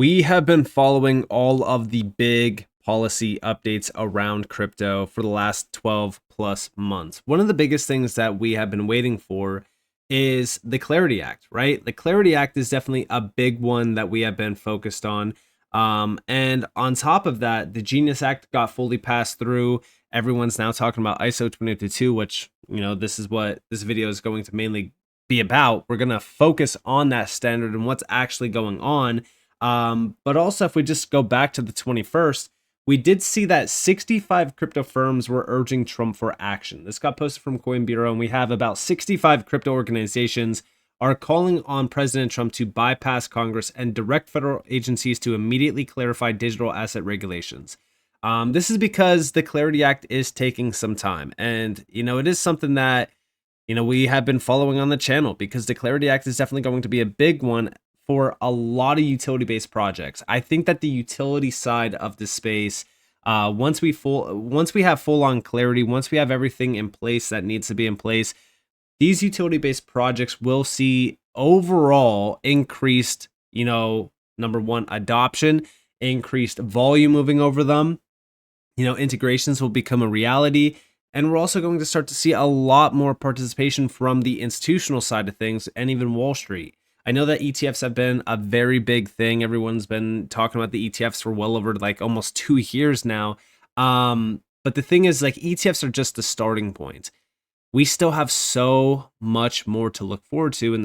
We have been following all of the big policy updates around crypto for the last 12 plus months. One of the biggest things that we have been waiting for is the Clarity Act, right? The Clarity Act is definitely a big one that we have been focused on. And on top of that, the Genius Act got fully passed through. Everyone's now talking about ISO 2052, which, this is what this video is going to mainly be about. We're going to focus on that standard and what's actually going on. But also, if we just go back to the 21st, we did see that 65 crypto firms were urging Trump for action. This got posted from Coin Bureau, and we have about 65 crypto organizations are calling on President Trump to bypass Congress and direct federal agencies to immediately clarify digital asset regulations. This is because the Clarity Act is taking some time, and it is something that we have been following on the channel, because the Clarity Act is definitely going to be a big one for a lot of utility-based projects. I think that the utility side of the space, once we have full-on clarity, once we have everything in place that needs to be in place, these utility-based projects will see overall increased, number one, adoption, increased volume moving over them. Integrations will become a reality. And we're also going to start to see a lot more participation from the institutional side of things and even Wall Street. I know that ETFs have been a very big thing. Everyone's been talking about the ETFs for well over almost 2 years now. But the thing is, ETFs are just the starting point. We still have so much more to look forward to in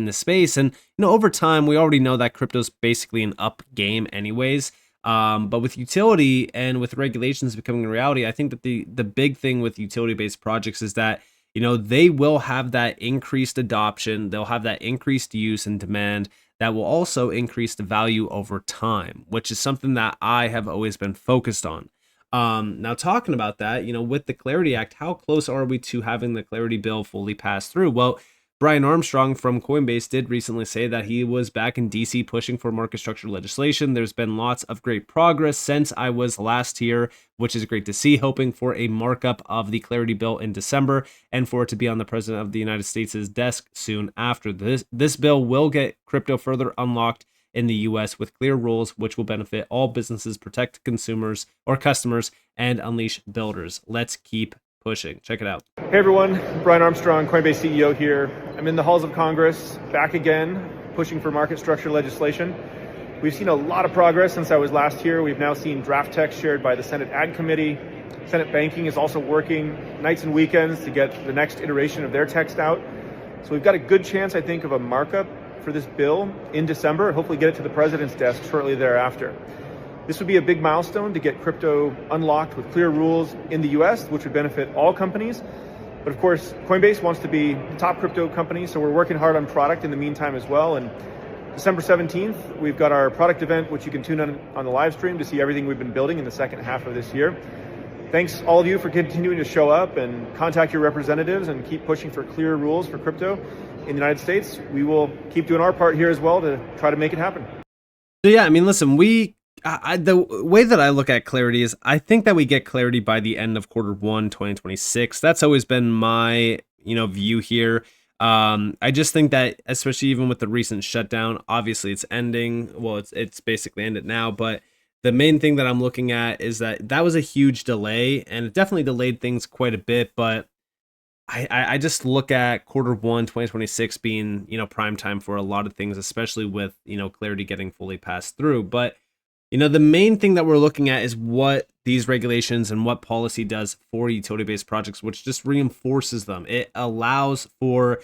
this space. And over time, we already know that crypto's basically an up game anyways. But with utility and with regulations becoming a reality, I think that the big thing with utility-based projects is that they will have that increased adoption. They'll have that increased use and demand that will also increase the value over time, which is something that I have always been focused on. Now, talking about that, with the Clarity Act, how close are we to having the Clarity Bill fully passed through? Well, Brian Armstrong from Coinbase did recently say that he was back in DC pushing for market structure legislation. There's been lots of great progress since I was last here, which is great to see, hoping for a markup of the Clarity Bill in December and for it to be on the President of the United States' desk soon after. This bill will get crypto further unlocked in the US with clear rules, which will benefit all businesses, protect consumers or customers, and unleash builders. Let's keep pushing. Check it out. Hey everyone, Brian Armstrong, Coinbase CEO here. I'm in the halls of Congress, back again, pushing for market structure legislation. We've seen a lot of progress since I was last here. We've now seen draft text shared by the Senate Ag Committee. Senate Banking is also working nights and weekends to get the next iteration of their text out. So we've got a good chance, I think, of a markup for this bill in December, hopefully get it to the president's desk shortly thereafter. This would be a big milestone to get crypto unlocked with clear rules in the US, which would benefit all companies. But of course, Coinbase wants to be the top crypto company, so we're working hard on product in the meantime as well. And December 17th, we've got our product event, which you can tune on the live stream to see everything we've been building in the second half of this year. Thanks all of you for continuing to show up and contact your representatives and keep pushing for clear rules for crypto in the United States. We will keep doing our part here as well to try to make it happen. So yeah, listen, the way that I look at clarity is I think that we get clarity by the end of Q1 2026. That's always been my view here. I just think that, especially even with the recent shutdown, obviously it's ending. Well, it's basically ended now, but the main thing that I'm looking at is that was a huge delay, and it definitely delayed things quite a bit. But I just look at Q1 2026 being prime time for a lot of things, especially with clarity getting fully passed through. But the main thing that we're looking at is what these regulations and what policy does for utility-based projects, which just reinforces them. It allows for,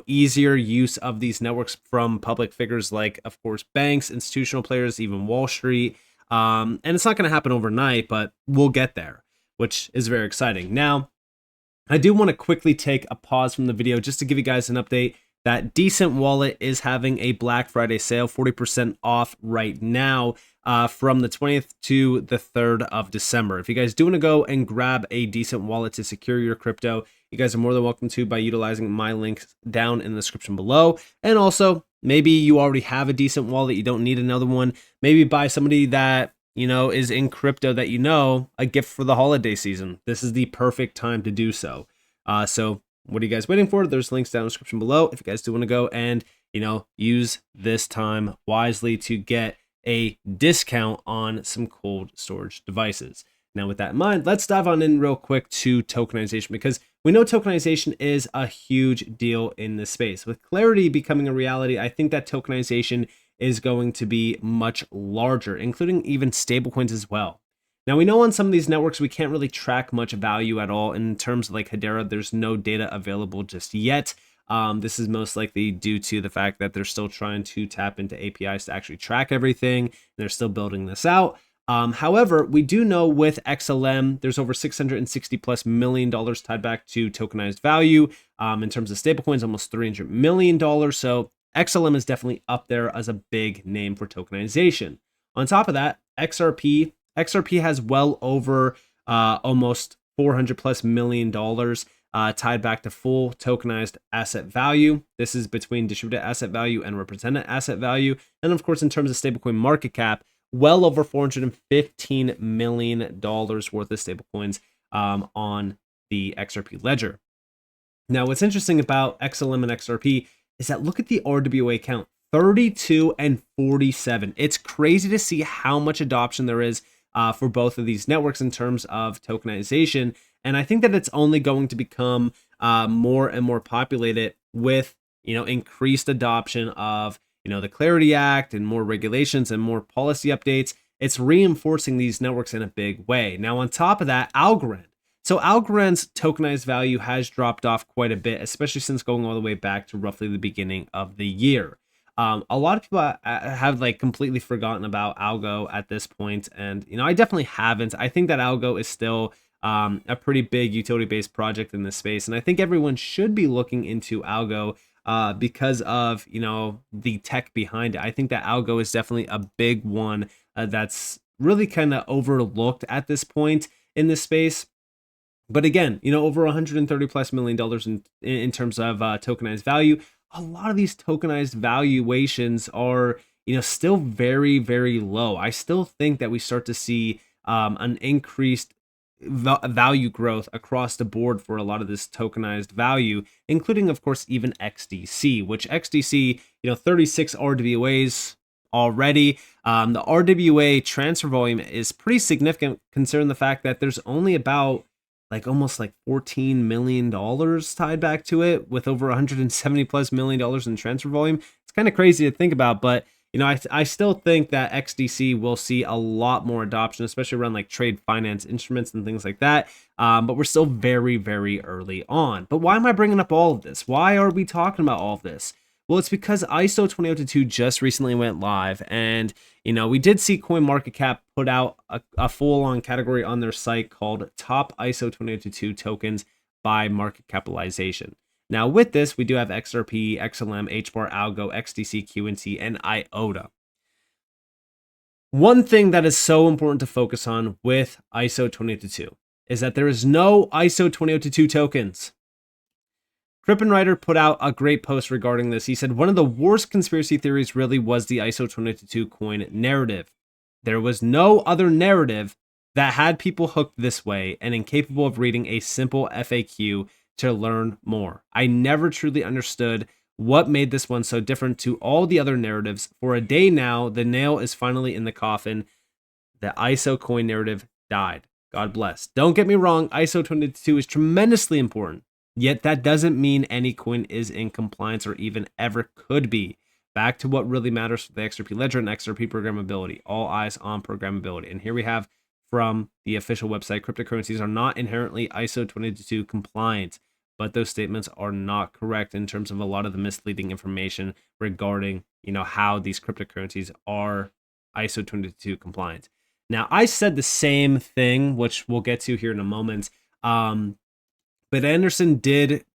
easier use of these networks from public figures like, of course, banks, institutional players, even Wall Street. And it's not going to happen overnight, but we'll get there, which is very exciting. Now, I do want to quickly take a pause from the video just to give you guys an update that DCENT Wallet is having a Black Friday sale, 40% off right now from the 20th to the 3rd of December. If you guys do want to go and grab a DCENT Wallet to secure your crypto, you guys are more than welcome to by utilizing my links down in the description below. And also, maybe you already have a DCENT Wallet, you don't need another one. Maybe buy somebody that is in crypto that a gift for the holiday season. This is the perfect time to do so. So what are you guys waiting for? There's links down in the description below if you guys do want to go and, use this time wisely to get a discount on some cold storage devices. Now, with that in mind, let's dive on in real quick to tokenization, because we know tokenization is a huge deal in this space. With Clarity becoming a reality, I think that tokenization is going to be much larger, including even stablecoins as well. Now, we know on some of these networks, we can't really track much value at all. In terms of like Hedera, there's no data available just yet. This is most likely due to the fact that they're still trying to tap into APIs to actually track everything. They're still building this out. However, we do know with XLM, there's over $660+ million tied back to tokenized value. In terms of stablecoins, almost $300 million. So XLM is definitely up there as a big name for tokenization. On top of that, XRP has well over almost $400+ million tied back to full tokenized asset value. This is between distributed asset value and represented asset value. And of course, in terms of stablecoin market cap, well over $415 million worth of stablecoins on the XRP ledger. Now, what's interesting about XLM and XRP is that look at the RWA count, 32 and 47. It's crazy to see how much adoption there is for both of these networks in terms of tokenization. And I think that it's only going to become more and more populated with, increased adoption of, the Clarity Act and more regulations and more policy updates. It's reinforcing these networks in a big way. Now, on top of that, Algorand. So Algorand's tokenized value has dropped off quite a bit, especially since going all the way back to roughly the beginning of the year. A lot of people have like completely forgotten about Algo at this point, and I definitely haven't. I think that Algo is still a pretty big utility-based project in this space, and I think everyone should be looking into Algo because of the tech behind it. I think that Algo is definitely a big one that's really kind of overlooked at this point in this space. But again, over $130+ million in terms of tokenized value. A lot of these tokenized valuations are, still very, very low. I still think that we start to see an increased value growth across the board for a lot of this tokenized value, including, of course, even XDC, which XDC, 36 RWAs already. The RWA transfer volume is pretty significant considering the fact that there's only about almost $14 million tied back to it, with over $170+ million in transfer volume. It's kind of crazy to think about, but I still think that XDC will see a lot more adoption, especially around trade finance instruments and things like that. But we're still very, very early on. But why am I bringing up all of this? Why are we talking about all of this? Well, it's because ISO 2002 just recently went live, and we did see CoinMarketCap put out a full-on category on their site called Top ISO 2002 Tokens by Market Capitalization. Now, with this, we do have XRP, XLM, HBAR, Algo, XDC, QNT, and IOTA. One thing that is so important to focus on with ISO 2002 is that there is no ISO 2002 tokens. Krippenreiter put out a great post regarding this. He said, one of the worst conspiracy theories really was the ISO 2022 coin narrative. There was no other narrative that had people hooked this way and incapable of reading a simple FAQ to learn more. I never truly understood what made this one so different to all the other narratives. For a day now, the nail is finally in the coffin. The ISO coin narrative died. God bless. Don't get me wrong, ISO 2022 is tremendously important. Yet that doesn't mean any coin is in compliance or even ever could be. Back to what really matters for the XRP ledger and XRP programmability. All eyes on programmability. And here we have from the official website, cryptocurrencies are not inherently ISO 2022 compliant, but those statements are not correct in terms of a lot of the misleading information regarding, how these cryptocurrencies are ISO 2022 compliant. Now, I said the same thing, which we'll get to here in a moment. But Anderson did,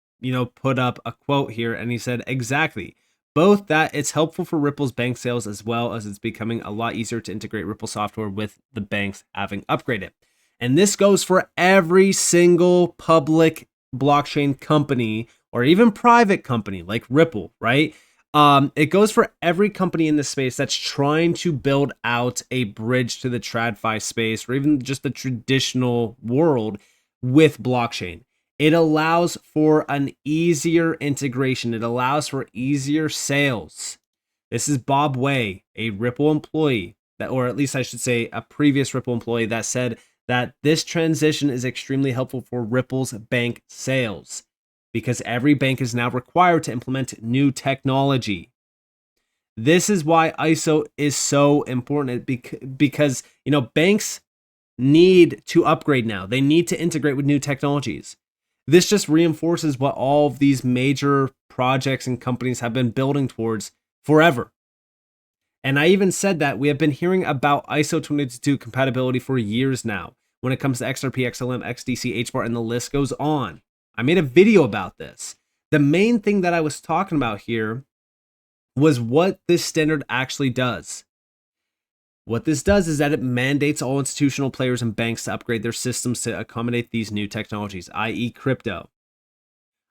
put up a quote here, and he said exactly both that it's helpful for Ripple's bank sales as well as it's becoming a lot easier to integrate Ripple software with the banks having upgraded. And this goes for every single public blockchain company or even private company like Ripple, right? It goes for every company in this space that's trying to build out a bridge to the TradFi space or even just the traditional world with blockchain. It allows for an easier integration. It allows for easier sales. This is Bob Way, a Ripple employee, that, or at least I should say a previous Ripple employee that said that this transition is extremely helpful for Ripple's bank sales because every bank is now required to implement new technology. This is why ISO is so important because, you know, banks need to upgrade now. They need to integrate with new technologies. This just reinforces what all of these major projects and companies have been building towards forever. And I even said that we have been hearing about ISO 2022 compatibility for years now when it comes to XRP, XLM, XDC, HBAR, and the list goes on. I made a video about this. The main thing that I was talking about here was what this standard actually does. What this does is that it mandates all institutional players and banks to upgrade their systems to accommodate these new technologies, i.e. crypto.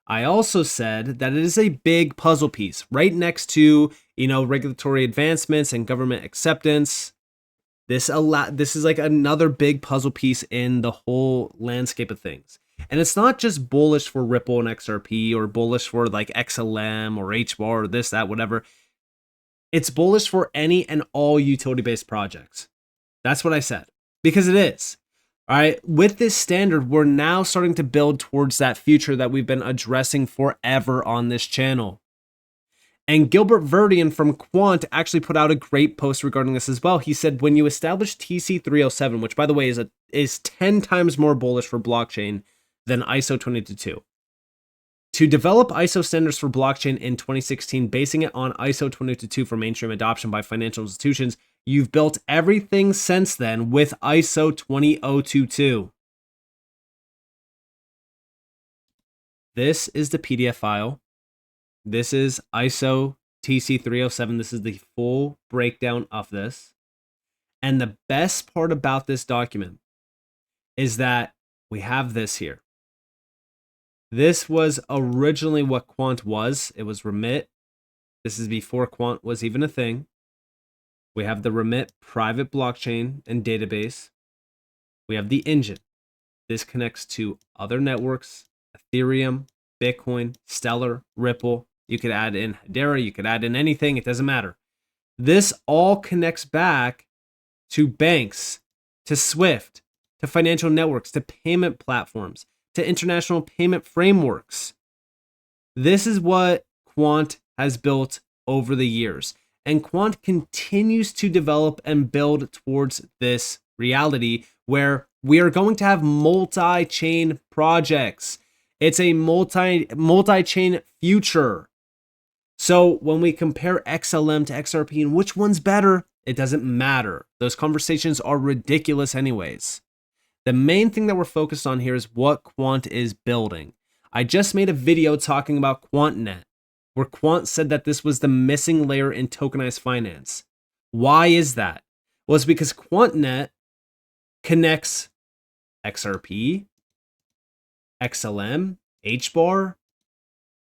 I also said that it is a big puzzle piece right next to, you know, regulatory advancements and government acceptance. This is like another big puzzle piece in the whole landscape of things. And it's not just bullish for Ripple and XRP or bullish for like XLM or HBAR or this, that, whatever. It's bullish for any and all utility-based projects. That's what I said, because it is. All right, with this standard, we're now starting to build towards that future that we've been addressing forever on this channel. And Gilbert Verdian from Quant actually put out a great post regarding this as well. He said, when you establish TC307, which by the way is 10 times more bullish for blockchain than ISO 2022. To develop ISO standards for blockchain in 2016, basing it on ISO 2022 for mainstream adoption by financial institutions, you've built everything since then with ISO 20022. This is the PDF file. This is ISO TC307. This is the full breakdown of this. And the best part about this document is that we have this here. This was originally what Quant was. It was Remit. This is before Quant was even a thing. We have the Remit private blockchain and database. We have the engine. This connects to other networks, Ethereum, Bitcoin, Stellar, Ripple. You could add in Hedera. You could add in anything. It doesn't matter. This all connects back to banks, to Swift, to financial networks, to payment platforms, to international payment frameworks. This is what Quant has built over the years. And Quant continues to develop and build towards this reality where we are going to have multi-chain projects. It's a multi-chain future. So when we compare XLM to XRP and which one's better, it doesn't matter. Those conversations are ridiculous anyways. The main thing that we're focused on here is what Quant is building. I just made a video talking about QuantNet, where Quant said that this was the missing layer in tokenized finance. Why is that? Well, it's because QuantNet connects XRP, XLM, HBAR,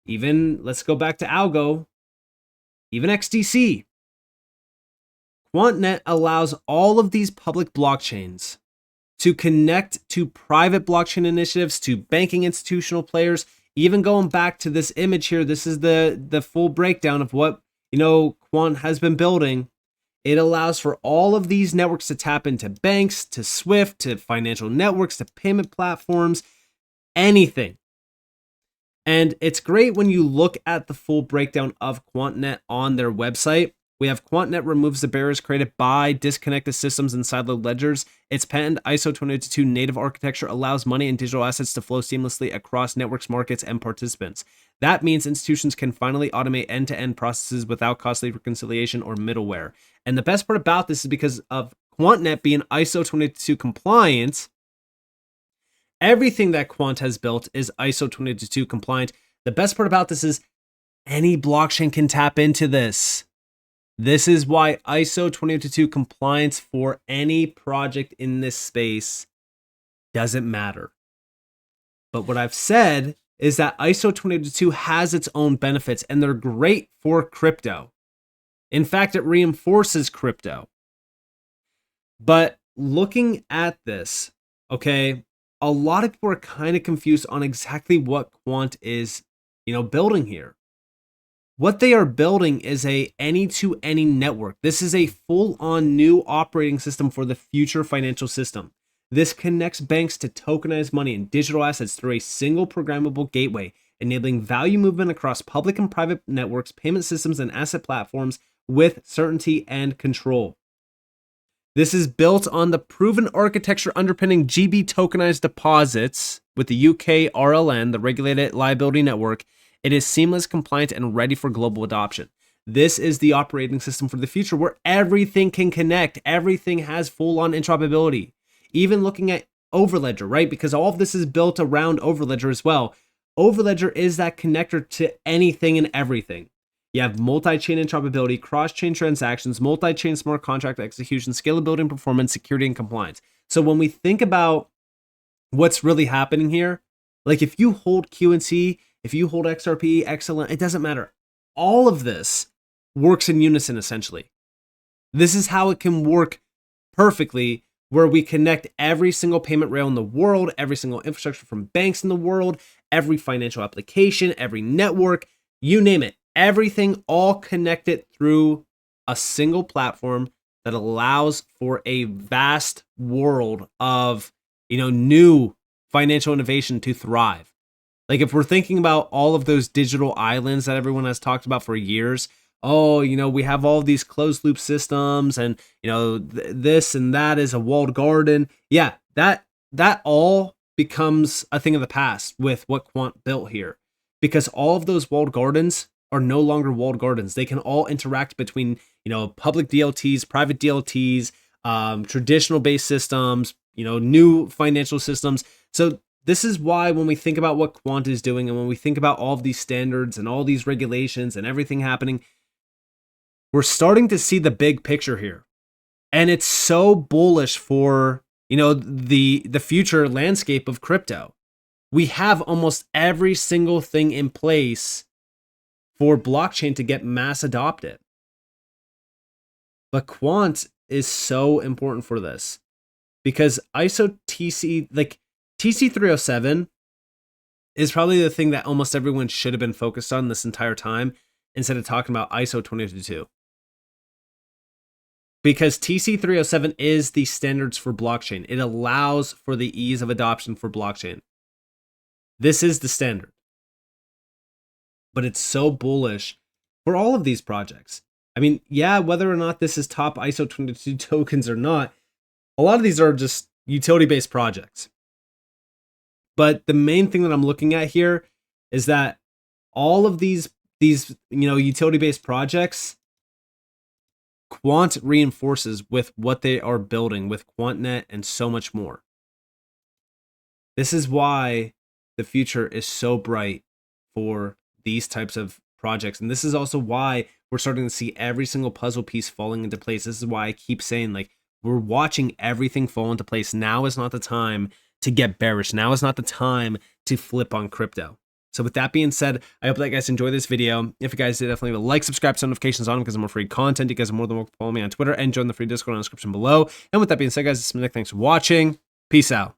even, let's go back to Algo, even XDC. QuantNet allows all of these public blockchains to connect to private blockchain initiatives, to banking institutional players. Even going back to this image here, this is the full breakdown of what, you know, Quant has been building. It allows for all of these networks to tap into banks, to Swift, to financial networks, to payment platforms, anything. And it's great when you look at the full breakdown of QuantNet on their website. We have QuantNet removes the barriers created by disconnected systems and siloed ledgers. Its patented ISO 2022 native architecture allows money and digital assets to flow seamlessly across networks, markets, and participants. That means institutions can finally automate end-to-end processes without costly reconciliation or middleware. And the best part about this is because of QuantNet being ISO 2022 compliant, everything that Quant has built is ISO 2022 compliant. The best part about this is any blockchain can tap into this. This is why ISO 2022 compliance for any project in this space doesn't matter. But what I've said is that ISO 2022 has its own benefits and they're great for crypto. In fact, it reinforces crypto. But looking at this, okay, a lot of people are kind of confused on exactly what Quant is, building here. What they are building is a any-to-any network. This is a full-on new operating system for the future financial system. This connects banks to tokenized money and digital assets through a single programmable gateway, enabling value movement across public and private networks, payment systems, and asset platforms with certainty and control. This is built on the proven architecture underpinning GB tokenized deposits with the UK RLN, the Regulated Liability Network. It is seamless, compliant, and ready for global adoption. This is the operating system for the future where everything can connect. Everything has full-on interoperability. Even looking at Overledger, right? Because all of this is built around Overledger as well. Overledger is that connector to anything and everything. You have multi-chain interoperability, cross-chain transactions, multi-chain smart contract execution, scalability and performance, security and compliance. So when we think about what's really happening here, like if you hold QNT, if you hold XRP, XLM, it doesn't matter. All of this works in unison, essentially. This is how it can work perfectly, where we connect every single payment rail in the world, every single infrastructure from banks in the world, every financial application, every network, you name it. Everything all connected through a single platform that allows for a vast world of, new financial innovation to thrive. Like if we're thinking about all of those digital islands that everyone has talked about for years, we have all these closed loop systems and, this and that is a walled garden. Yeah, that all becomes a thing of the past with what Quant built here, because all of those walled gardens are no longer walled gardens. They can all interact between, public DLTs, private DLTs, traditional based systems, new financial systems. So this is why when we think about what Quant is doing and when we think about all of these standards and all these regulations and everything happening, we're starting to see the big picture here. And it's so bullish for, the future landscape of crypto. We have almost every single thing in place for blockchain to get mass adopted. But Quant is so important for this because ISO TC, like TC307 is probably the thing that almost everyone should have been focused on this entire time instead of talking about ISO 2022. Because TC307 is the standards for blockchain. It allows for the ease of adoption for blockchain. This is the standard. But it's so bullish for all of these projects. I mean, yeah, whether or not this is top ISO 22 tokens or not, a lot of these are just utility-based projects. But the main thing that I'm looking at here is that all of these utility-based projects, Quant reinforces with what they are building with QuantNet and so much more. This is why the future is so bright for these types of projects. And this is also why we're starting to see every single puzzle piece falling into place. This is why I keep saying, we're watching everything fall into place. Now is not the time to get bearish. Now is not the time to flip on crypto. So with that being said, I hope that you guys enjoy this video. If you guys did, definitely leave a like, subscribe, turn notifications on because I'm more free content. You guys are more than welcome to follow me on Twitter and join the free Discord in the description below. And with that being said, guys, this is Nick. Thanks for watching. Peace out.